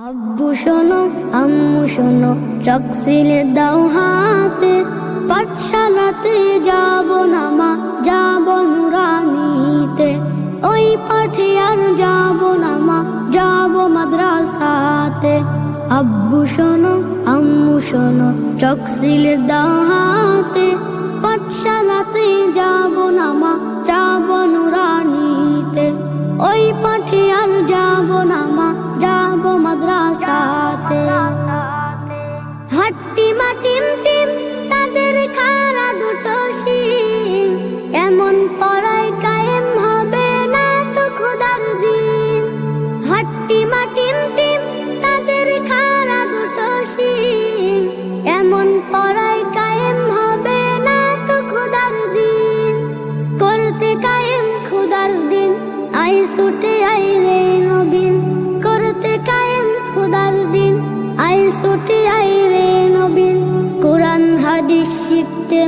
আব্বু শোনো আম্মু শোনো চক সিলে দাও হাতে, পাঠশালাতে যাব না মা, যাব নুরানিতে। ওই পাঠে আর যাব না মা, যাব মাদ্রাসাতে। আব্বু শোনো আম্মু শোনো চক সিলে দাও হাতে, পাঠশালাতে যাব না মা, যাব নুরানিতে। ওই পাঠে আর যাব না মা, যাব মাদ্রাসাতে। হাট্টিমা টিম টিম তাদের খাড়া দুটো শিং, এমন পড়ায় কায়েম হবে না তো খোদার দিন। হাট্টিমা টিম টিম তাদের খাড়া দুটো শিং, এমন পড়ায় কায়েম হবে না তো খোদার দিন। করতে কায়েম খোদার দিন, আই ছুটে আই রে নবীন। করতে কায়েম খোদার দিন, আই ছুটে আই রে নবীন। কোরআন হাদিস শিখতে